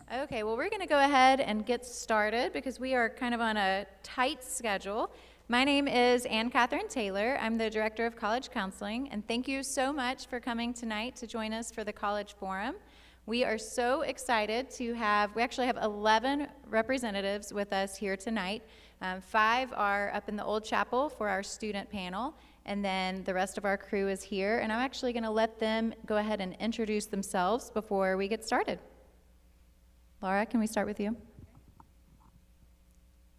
Okay, well, we're going to go ahead and get started because we are kind of on a tight schedule. My name is Ann Catherine Taylor. I'm the Director of College Counseling, and thank you so much for coming tonight to join us for the College Forum. We are so excited to we actually have 11 representatives with us here tonight. 5 are up in the old chapel for our student panel, and then the rest of our crew is here, and I'm actually going to let them go ahead and introduce themselves before we get started. Laura, can we start with you?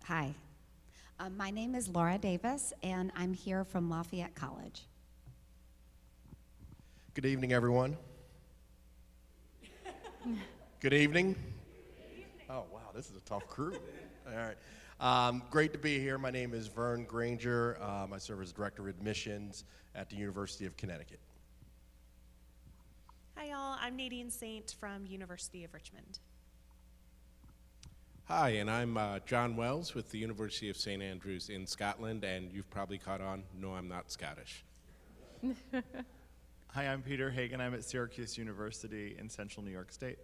Hi, my name is Laura Davis, and I'm here from Lafayette College. Good evening, everyone. Good evening. Oh, wow, this is a tough crew. All right. Great to be here. My name is Vern Granger. I serve as Director of Admissions at the University of Connecticut. Hi, y'all. I'm Nadine Saint from University of Richmond. Hi, and I'm John Wells with the University of St. Andrews in Scotland, and you've probably caught on, no, I'm not Scottish. Hi, I'm Peter Hagan. I'm at Syracuse University in Central New York State.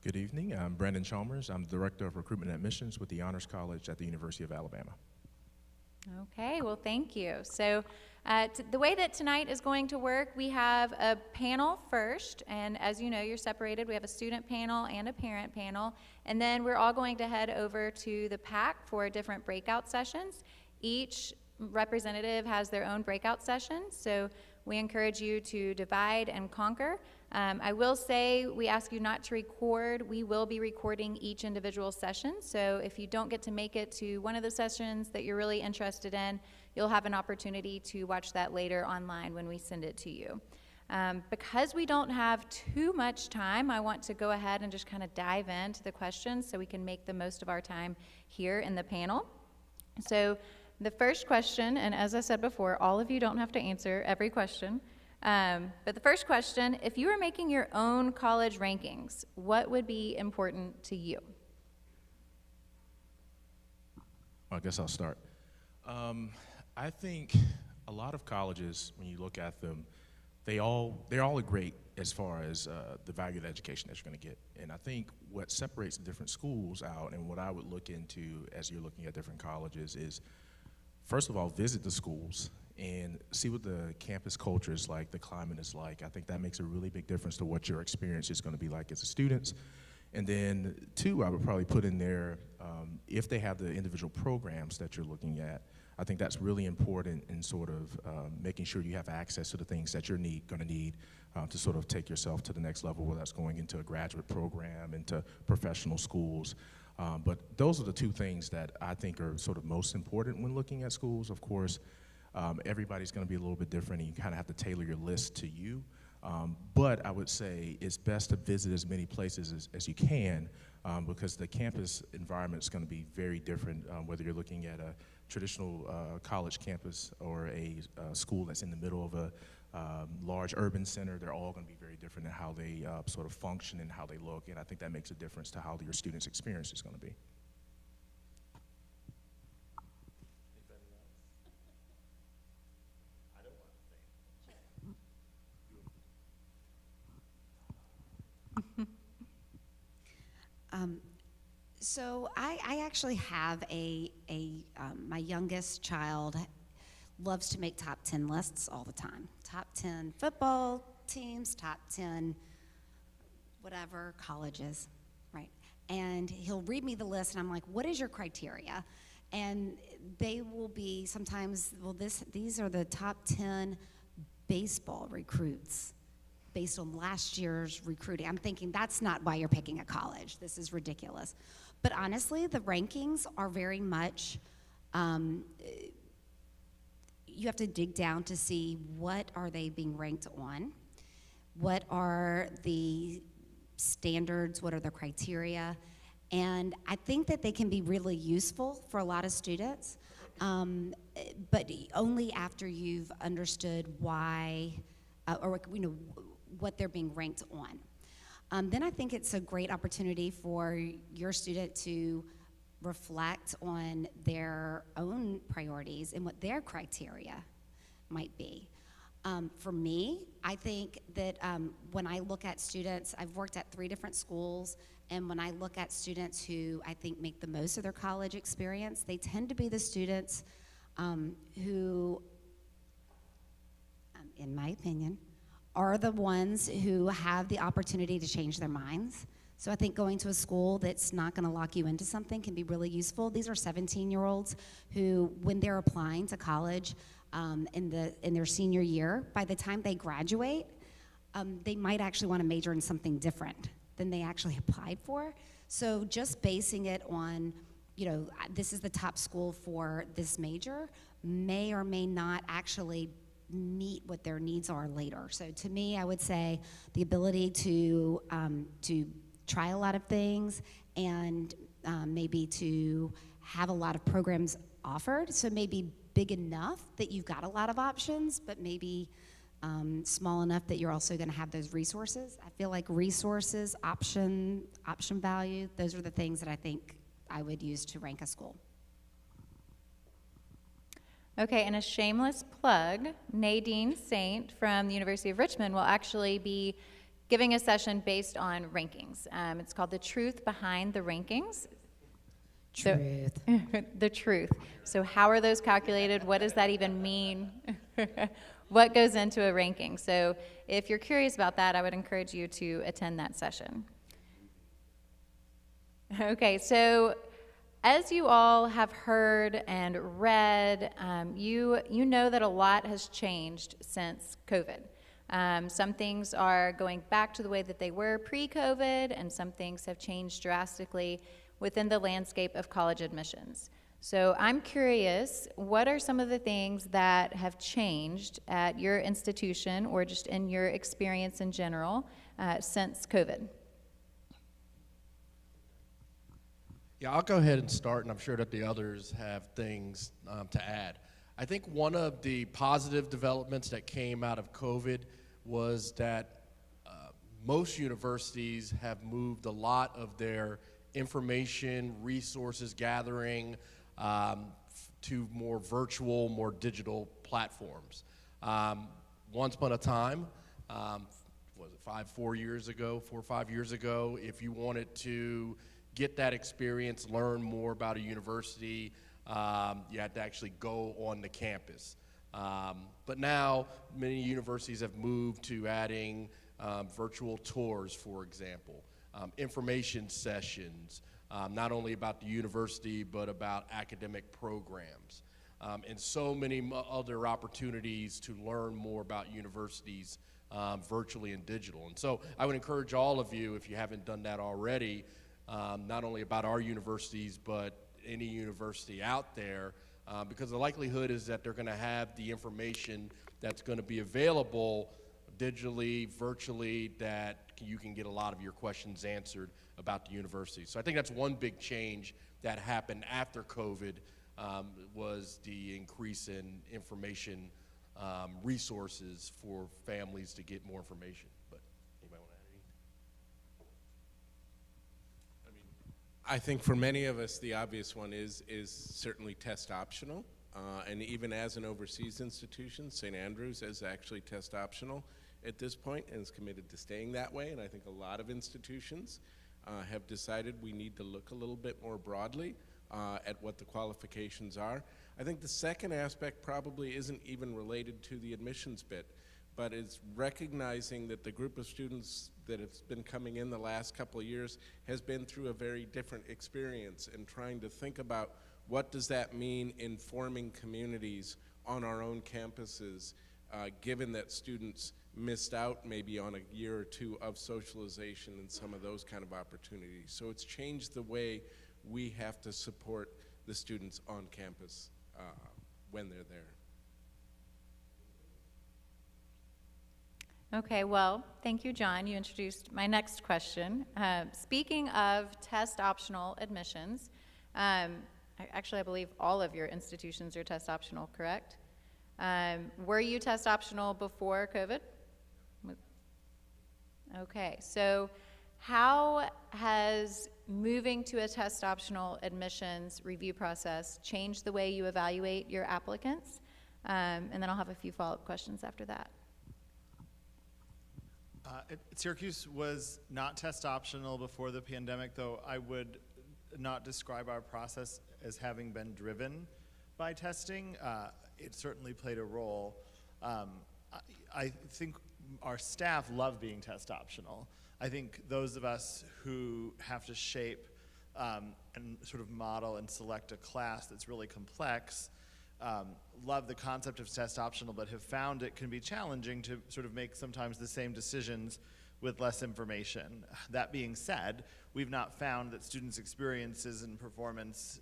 Good evening. I'm Brandon Chalmers. I'm the Director of Recruitment and Admissions with the Honors College at the University of Alabama. Okay, well, thank you. So the way that tonight is going to work, we have a panel first, and as you know, you're separated. We have a student panel and a parent panel, and then we're all going to head over to the PAC for different breakout sessions. Each representative has their own breakout session, so we encourage you to divide and conquer. I will say we ask you not to record. We will be recording each individual session, so if you don't get to make it to one of the sessions that you're really interested in, you'll have an opportunity to watch that later online when we send it to you. Because we don't have too much time, I want to go ahead and just kind of dive into the questions so we can make the most of our time here in the panel. So the first question, and as I said before, all of you don't have to answer every question, but the first question, if you were making your own college rankings, what would be important to you? I guess I'll start. I think a lot of colleges, when you look at them, they're all great as far as the value of the education that you're going to get. And I think what separates the different schools out and what I would look into as you're looking at different colleges is, first of all, visit the schools and see what the campus culture is like, the climate is like. I think that makes a really big difference to what your experience is going to be like as a student. And then, 2, I would probably put in there, if they have the individual programs that you're looking at, I think that's really important in sort of making sure you have access to the things that you're going to need to sort of take yourself to the next level, whether that's going into a graduate program, into professional schools. But those are the 2 things that I think are sort of most important when looking at schools. Of course, everybody's going to be a little bit different, and you kind of have to tailor your list to you. But I would say it's best to visit as many places as you can because the campus environment is going to be very different, whether you're looking at a traditional college campus or a school that's in the middle of a large urban center. They're all going to be very different in how they sort of function and how they look, and I think that makes a difference to how your students' experience is going to be. So I actually have my youngest child loves to make top 10 lists all the time. Top 10 football teams, top 10 whatever colleges, right? And he'll read me the list, and I'm like, what is your criteria? And they will be sometimes, well, these are the top 10 baseball recruits based on last year's recruiting. I'm thinking that's not why you're picking a college. This is ridiculous. But honestly, the rankings are very much, you have to dig down to see what are they being ranked on, what are the standards, what are the criteria, and I think that they can be really useful for a lot of students, but only after you've understood why, or what they're being ranked on. Then I think it's a great opportunity for your student to reflect on their own priorities and what their criteria might be. For me, I think that when I look at students, I've worked at 3 different schools, and when I look at students who I think make the most of their college experience, they tend to be the students who, in my opinion, are the ones who have the opportunity to change their minds. So I think going to a school that's not going to lock you into something can be really useful. These are 17-year-olds who, when they're applying to college in their senior year, by the time they graduate, they might actually want to major in something different than they actually applied for. So just basing it on, this is the top school for this major may or may not actually meet what their needs are later. So to me, I would say the ability to try a lot of things and maybe to have a lot of programs offered. So maybe big enough that you've got a lot of options, but maybe small enough that you're also going to have those resources. I feel like resources, option value, those are the things that I think I would use to rank a school. Okay, and a shameless plug, Nadine Saint from the University of Richmond will actually be giving a session based on rankings. It's called The Truth Behind the Rankings. Truth. The truth. So how are those calculated? What does that even mean? What goes into a ranking? So if you're curious about that, I would encourage you to attend that session. Okay, so as you all have heard and read, you know that a lot has changed since COVID. Some things are going back to the way that they were pre-COVID, and some things have changed drastically within the landscape of college admissions. So I'm curious, what are some of the things that have changed at your institution or just in your experience in general since COVID? Yeah, I'll go ahead and start, and I'm sure that the others have things to add. I think one of the positive developments that came out of COVID was that most universities have moved a lot of their information, resources gathering to more virtual, more digital platforms. Once upon a time, was it 4 or 5 years ago, if you wanted to get that experience, learn more about a university, you had to actually go on the campus. But now, many universities have moved to adding virtual tours, for example, information sessions, not only about the university, but about academic programs, and so many other opportunities to learn more about universities virtually and digital. And so I would encourage all of you, if you haven't done that already, not only about our universities, but any university out there, because the likelihood is that they're going to have the information that's going to be available digitally, virtually, that you can get a lot of your questions answered about the university. So I think that's one big change that happened after COVID, was the increase in information resources for families to get more information. But anybody want to add anything? I think for many of us, the obvious one is certainly test optional. And even as an overseas institution, St. Andrews is actually test optional at this point and is committed to staying that way. And I think a lot of institutions have decided we need to look a little bit more broadly at what the qualifications are. I think the second aspect probably isn't even related to the admissions bit, but it's recognizing that the group of students that has been coming in the last couple of years has been through a very different experience, and trying to think about what does that mean in forming communities on our own campuses, given that students missed out maybe on a year or two of socialization and some of those kind of opportunities. So it's changed the way we have to support the students on campus when they're there. Okay, well, thank you, John. You introduced my next question. Speaking of test optional admissions, actually, I believe all of your institutions are test optional, correct? Were you test optional before COVID? Okay, so how has moving to a test optional admissions review process changed the way you evaluate your applicants? And then I'll have a few follow-up questions after that. Syracuse was not test optional before the pandemic, though I would not describe our process as having been driven by testing. It certainly played a role. I think our staff love being test optional. I think those of us who have to shape and sort of model and select a class that's really complex love the concept of test optional, but have found it can be challenging to sort of make sometimes the same decisions with less information. That being said, we've not found that students' experiences and performance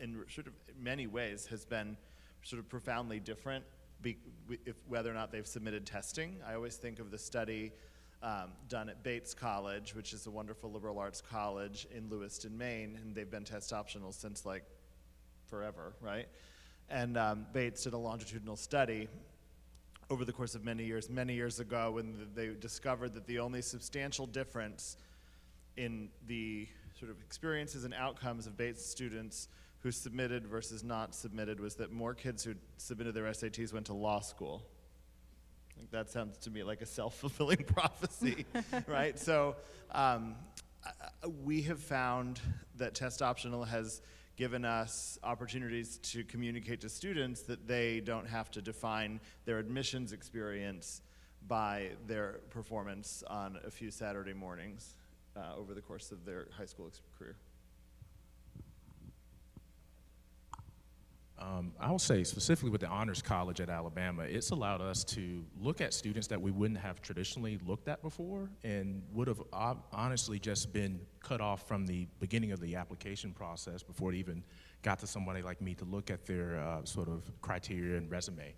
in sort of many ways has been sort of profoundly different whether or not they've submitted testing. I always think of the study done at Bates College, which is a wonderful liberal arts college in Lewiston, Maine, and they've been test optional since like forever, right? And Bates did a longitudinal study over the course of many years ago, when they discovered that the only substantial difference in the sort of experiences and outcomes of Bates students who submitted versus not submitted was that more kids who submitted their SATs went to law school. Like, that sounds to me like a self-fulfilling prophecy, right? So we have found that test optional has given us opportunities to communicate to students that they don't have to define their admissions experience by their performance on a few Saturday mornings over the course of their high school career. I will say specifically with the Honors College at Alabama, it's allowed us to look at students that we wouldn't have traditionally looked at before and would have honestly just been cut off from the beginning of the application process before it even got to somebody like me to look at their sort of criteria and resume.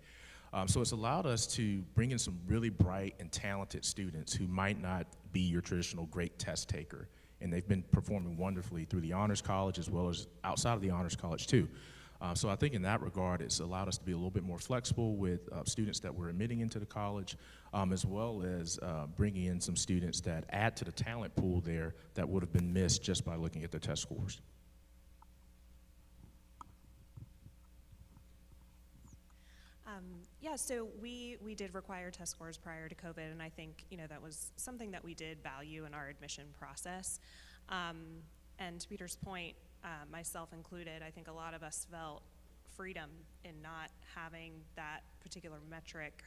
So it's allowed us to bring in some really bright and talented students who might not be your traditional great test taker, and they've been performing wonderfully through the Honors College as well as outside of the Honors College too. So I think in that regard, it's allowed us to be a little bit more flexible with students that we're admitting into the college, as well as bringing in some students that add to the talent pool there that would have been missed just by looking at their test scores. Yeah, so we did require test scores prior to COVID, and I think that was something that we did value in our admission process. And to Peter's point, myself included, I think a lot of us felt freedom in not having that particular metric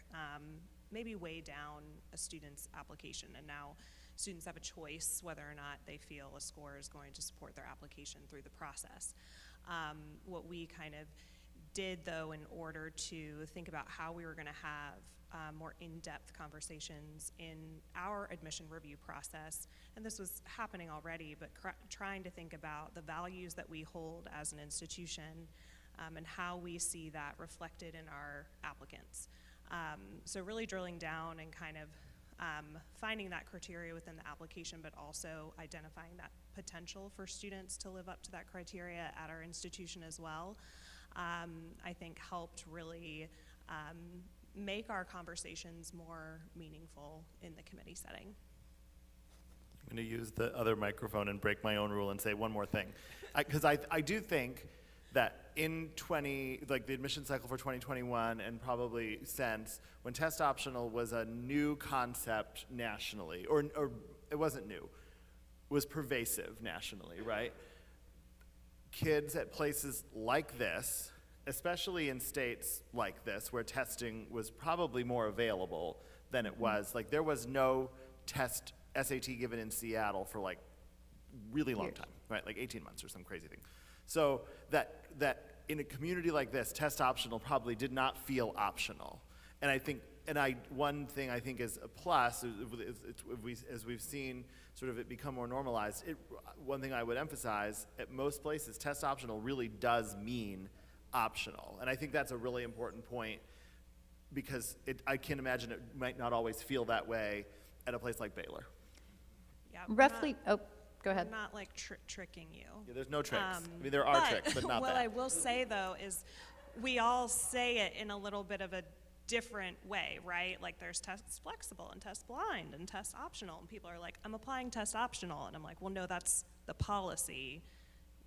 maybe weigh down a student's application. And now students have a choice whether or not they feel a score is going to support their application through the process. What we kind of did, though, in order to think about how we were going to have more in-depth conversations in our admission review process, and this was happening already, but trying to think about the values that we hold as an institution and how we see that reflected in our applicants. So really drilling down and kind of finding that criteria within the application, but also identifying that potential for students to live up to that criteria at our institution as well, I think helped really make our conversations more meaningful in the committee setting. I'm going to use the other microphone and break my own rule and say one more thing. Because I do think that in the admission cycle for 2021 and probably since, when test optional was a new concept nationally, or it wasn't new, was pervasive nationally, right? Kids at places like this, especially in states like this where testing was probably more available than it was, like there was no test SAT given in Seattle for like really long time, right? Like 18 months or some crazy thing. So that in a community like this, test optional probably did not feel optional. And I think, one thing I think is a plus, as we've seen sort of it become more normalized, one thing I would emphasize, at most places, test optional really does mean optional. And I think that's a really important point, because I can imagine it might not always feel that way at a place like Baylor. Yeah, Roughly, oh, go ahead. We're not like tricking you. Yeah, there's no tricks. I mean, there are tricks, but not what that. I will say, though, is we all say it in a little bit of a different way, right? Like there's tests flexible and test blind and test optional, and people are like, I'm applying test optional, and I'm like, well, no, that's the policy.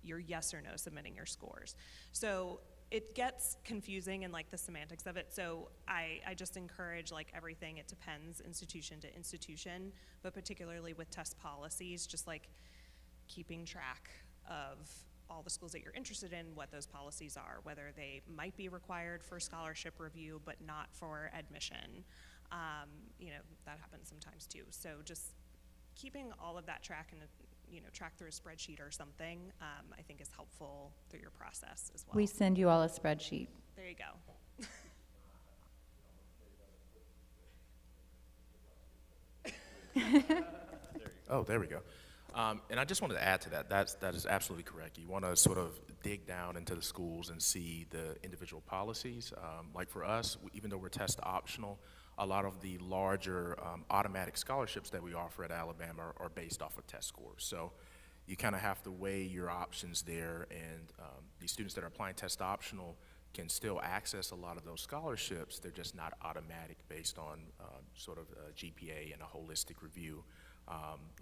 You're yes or no submitting your scores. So it gets confusing in like the semantics of it. So I just encourage like everything, it depends institution to institution, but particularly with test policies, just like keeping track of all the schools that you're interested in, what those policies are, whether they might be required for scholarship review, but not for admission. You know, that happens sometimes too. So just keeping all of that track and, you know, track through a spreadsheet or something, I think is helpful through your process as well. We send you all a spreadsheet. There you go. Oh, there we go. And I just wanted to add to that. That is absolutely correct. You want to sort of dig down into the schools and see the individual policies. Like for us, even though we're test optional, a lot of the larger automatic scholarships that we offer at Alabama are based off of test scores. So you kind of have to weigh your options there, and these students that are applying test optional can still access a lot of those scholarships. They're just not automatic based on sort of a GPA and a holistic review.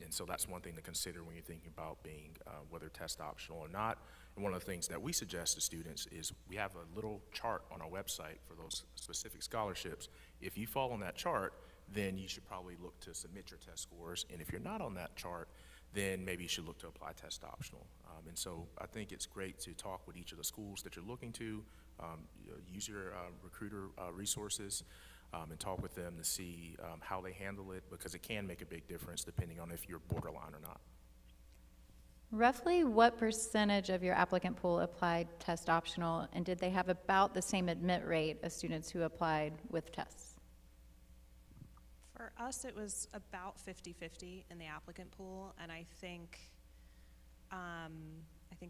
And so that's one thing to consider when you're thinking about being whether test optional or not. And one of the things that we suggest to students is we have a little chart on our website for those specific scholarships. If you fall on that chart, then you should probably look to submit your test scores. And if you're not on that chart, then maybe you should look to apply test optional. And so I think it's great to talk with each of the schools that you're looking to, use your recruiter resources, and talk with them to see how they handle it, because it can make a big difference depending on if you're borderline or not. Roughly what percentage of your applicant pool applied test optional, and did they have about the same admit rate as students who applied with tests? For us, it was about 50-50 in the applicant pool, and I think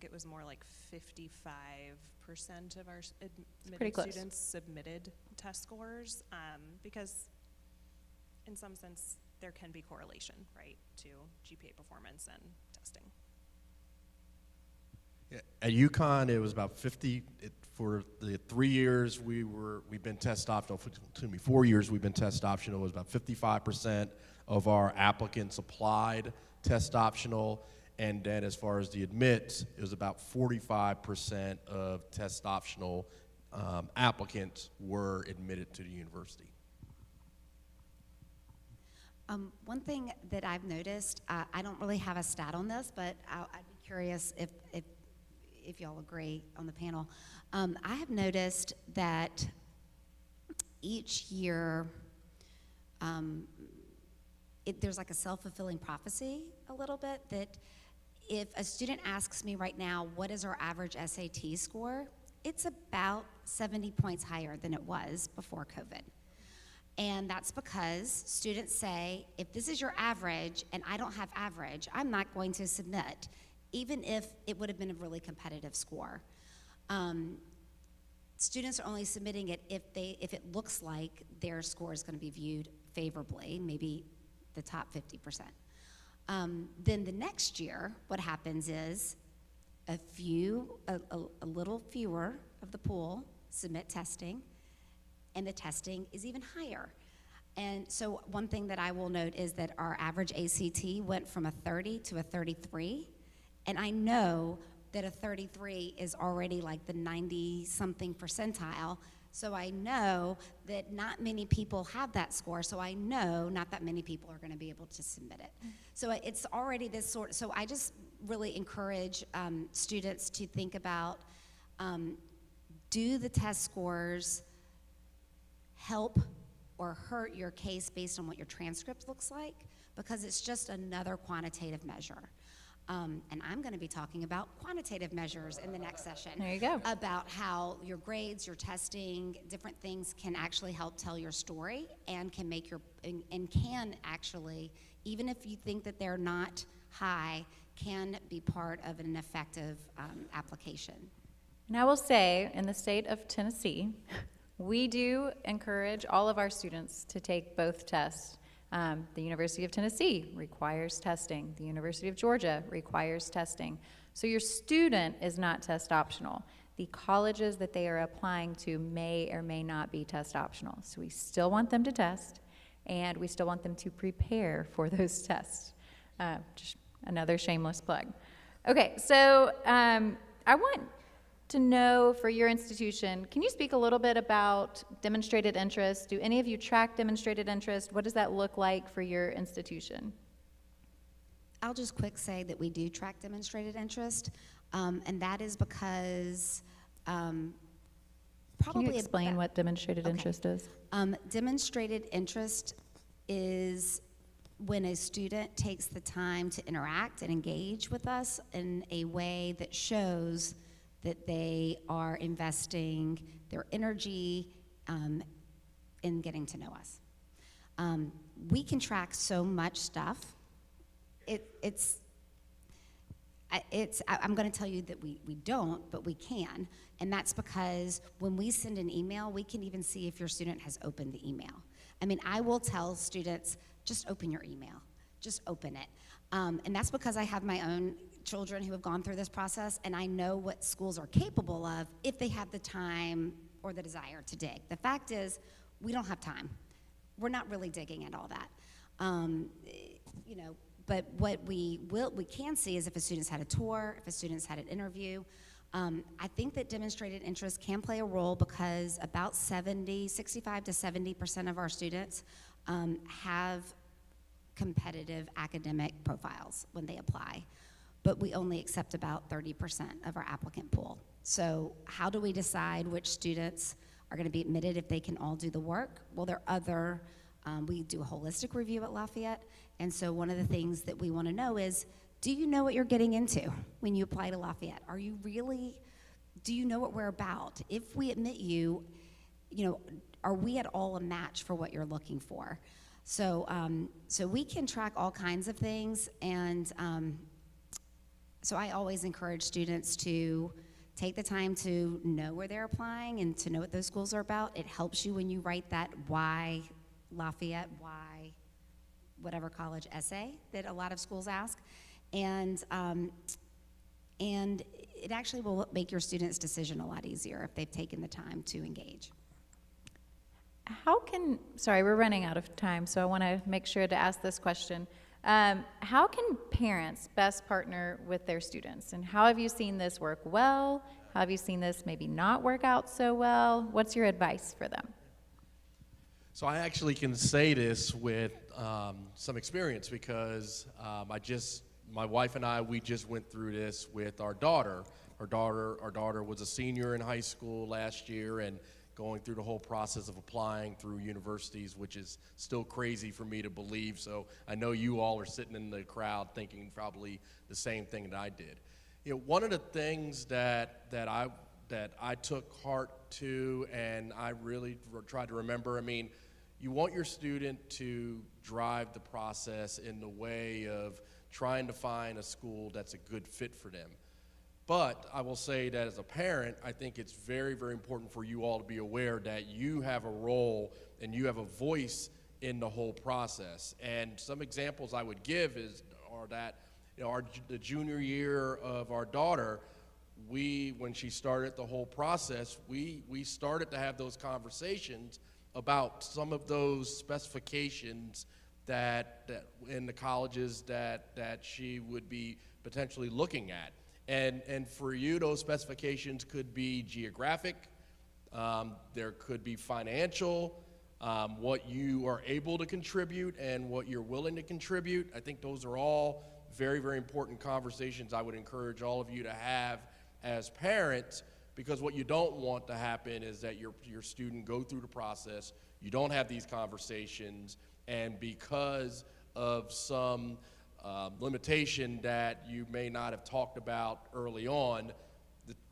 it was more like 55% of our pretty admitted close. students submitted test scores, because in some sense there can be correlation, right, to GPA performance and testing. Yeah, at UConn, it was about 50. For the 3 years we've been test optional. 4 years we've been test optional. It was about 55% of our applicants applied test optional, and then as far as the admits, it was about 45% of test optional applicants were admitted to the university. One thing that I've noticed, I don't really have a stat on this, but I'd be curious if y'all agree on the panel. I have noticed that each year there's like a self-fulfilling prophecy a little bit, that if a student asks me right now, what is our average SAT score? It's about 70 points higher than it was before COVID. And that's because students say, if this is your average and I don't have average, I'm not going to submit, even if it would have been a really competitive score. Students are only submitting it if it looks like their score is going to be viewed favorably, maybe the top 50%. Then the next year, what happens is a little fewer of the pool submit testing, and the testing is even higher. And so one thing that I will note is that our average ACT went from a 30 to a 33, and I know that a 33 is already like the 90-something percentile, so I know that not many people have that score, so I know not that many people are going to be able to submit it. So it's already this sort, so I just really encourage students to think about, do the test scores help or hurt your case based on what your transcript looks like? Because it's just another quantitative measure. And I'm going to be talking about quantitative measures in the next session. There you go. About how your grades, your testing, different things can actually help tell your story and can make and can actually, even if you think that they're not high, can be part of an effective application. And I will say, in the state of Tennessee, we do encourage all of our students to take both tests. The University of Tennessee requires testing. The University of Georgia requires testing. So your student is not test optional. The colleges that they are applying to may or may not be test optional. So we still want them to test, and we still want them to prepare for those tests. Just another shameless plug. Okay, so I want to know for your institution, can you speak a little bit about demonstrated interest? Do any of you track demonstrated interest? What does that look like for your institution? I'll just quick say that we do track demonstrated interest, and that is because Can probably you explain about- what demonstrated Okay. interest is? Demonstrated interest is when a student takes the time to interact and engage with us in a way that shows that they are investing their energy in getting to know us. We can track so much stuff. I'm going to tell you that we don't, but we can. And that's because when we send an email, we can even see if your student has opened the email. I mean, I will tell students, just open your email. Just open it. And that's because I have my own children who have gone through this process, and I know what schools are capable of if they have the time or the desire to dig. The fact is, we don't have time. We're not really digging at all that. But what we can see is if a student's had a tour, if a student's had an interview. I think that demonstrated interest can play a role because about 65 to 70% of our students have competitive academic profiles when they apply, but we only accept about 30% of our applicant pool. So how do we decide which students are going to be admitted if they can all do the work? Well, there are other, we do a holistic review at Lafayette, and so one of the things that we want to know is, do you know what you're getting into when you apply to Lafayette? Do you know what we're about? If we admit you, are we at all a match for what you're looking for? So, so we can track all kinds of things, and so I always encourage students to take the time to know where they're applying and to know what those schools are about. It helps you when you write that why Lafayette, why whatever college essay that a lot of schools ask, and it actually will make your student's decision a lot easier if they've taken the time to engage. Sorry, we're running out of time, so I want to make sure to ask this question. How can parents best partner with their students? And how have you seen this work well? How have you seen this maybe not work out so well? What's your advice for them? So I actually can say this with some experience because my wife and I, we just went through this with our daughter. Our daughter was a senior in high school last year and going through the whole process of applying through universities, which is still crazy for me to believe. So I know you all are sitting in the crowd thinking probably the same thing that I did. One of the things that I took heart to, and I really tried to remember, you want your student to drive the process in the way of trying to find a school that's a good fit for them. But I will say that as a parent, I think it's very, very important for you all to be aware that you have a role and you have a voice in the whole process. And some examples I would give are that the junior year of our daughter, when she started the whole process, we started to have those conversations about some of those specifications that in the colleges that she would be potentially looking at. And for you, those specifications could be geographic, there could be financial, what you are able to contribute and what you're willing to contribute. I think those are all very, very important conversations I would encourage all of you to have as parents, because what you don't want to happen is that your student go through the process, you don't have these conversations, and because of some limitation that you may not have talked about early on,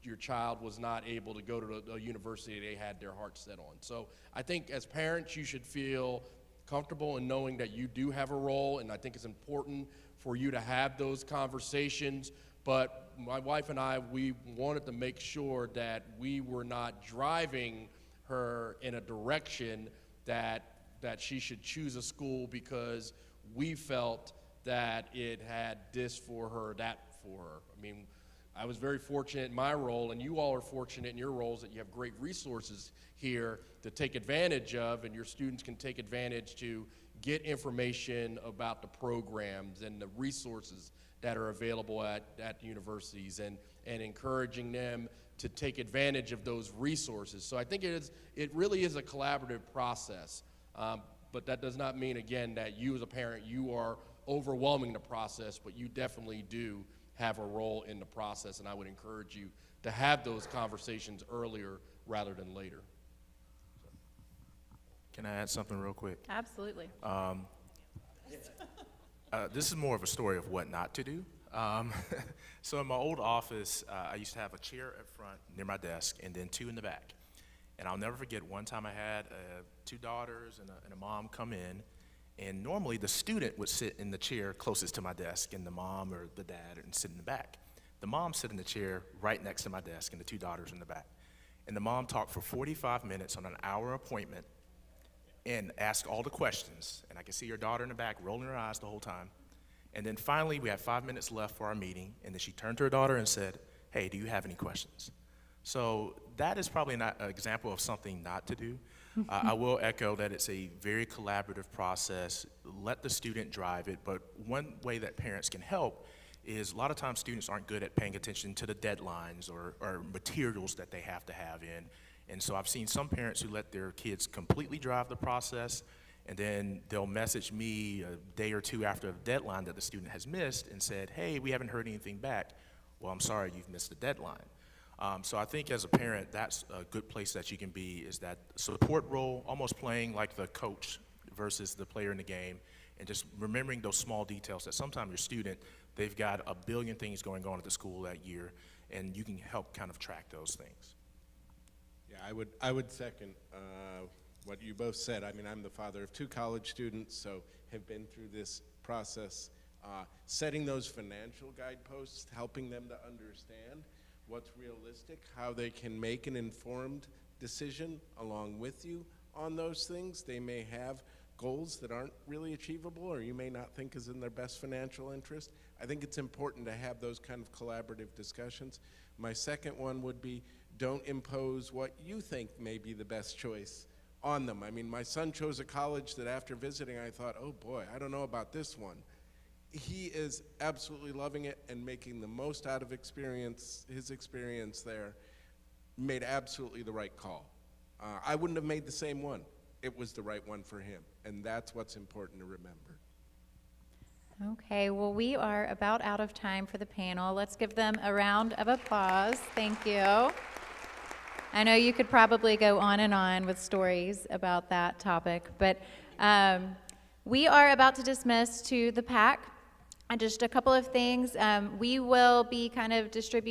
your child was not able to go to a university they had their heart set on. So I think as parents, you should feel comfortable in knowing that you do have a role, and I think it's important for you to have those conversations. But my wife and I, we wanted to make sure that we were not driving her in a direction that she should choose a school because we felt that it had this for her, that for her. I was very fortunate in my role, and you all are fortunate in your roles that you have great resources here to take advantage of, and your students can take advantage to get information about the programs and the resources that are available at the universities, and encouraging them to take advantage of those resources. So I think it really is a collaborative process. But that does not mean, again, that you as a parent, you are overwhelming the process, but you definitely do have a role in the process, and I would encourage you to have those conversations earlier rather than later. Can I add something real quick? Absolutely. This is more of a story of what not to do. So in my old office, I used to have a chair up front near my desk and then 2 in the back. And I'll never forget one time I had 2 daughters and a mom come in, and normally the student would sit in the chair closest to my desk and the mom or the dad and sit in the back. The mom sit in the chair right next to my desk and the 2 daughters in the back. And the mom talked for 45 minutes on an hour appointment and asked all the questions. And I could see her daughter in the back rolling her eyes the whole time. And then finally, we had 5 minutes left for our meeting, and then she turned to her daughter and said, "Hey, do you have any questions?" So that is probably not an example of something not to do. I will echo that it's a very collaborative process. Let the student drive it, but one way that parents can help is a lot of times students aren't good at paying attention to the deadlines or materials that they have to have in. And so I've seen some parents who let their kids completely drive the process, and then they'll message me a day or 2 after a deadline that the student has missed and said, "Hey, we haven't heard anything back." Well, I'm sorry, you've missed the deadline. So I think as a parent, that's a good place that you can be, is that support role, almost playing like the coach versus the player in the game, and just remembering those small details that sometimes your student, they've got a billion things going on at the school that year, and you can help kind of track those things. Yeah, I would second what you both said. I mean, I'm the father of 2 college students, so have been through this process. Setting those financial guideposts, helping them to understand what's realistic, how they can make an informed decision along with you on those things. They may have goals that aren't really achievable, or you may not think is in their best financial interest. I think it's important to have those kind of collaborative discussions. My second one would be, don't impose what you think may be the best choice on them. I mean, my son chose a college that after visiting, I thought, oh boy, I don't know about this one. He is absolutely loving it and making the most out of his experience there. Made absolutely the right call. I wouldn't have made the same one. It was the right one for him, and that's what's important to remember. Okay, well, we are about out of time for the panel. Let's give them a round of applause. Thank you. I know you could probably go on and on with stories about that topic, but we are about to dismiss to the PAC. And just a couple of things. We will be kind of distributing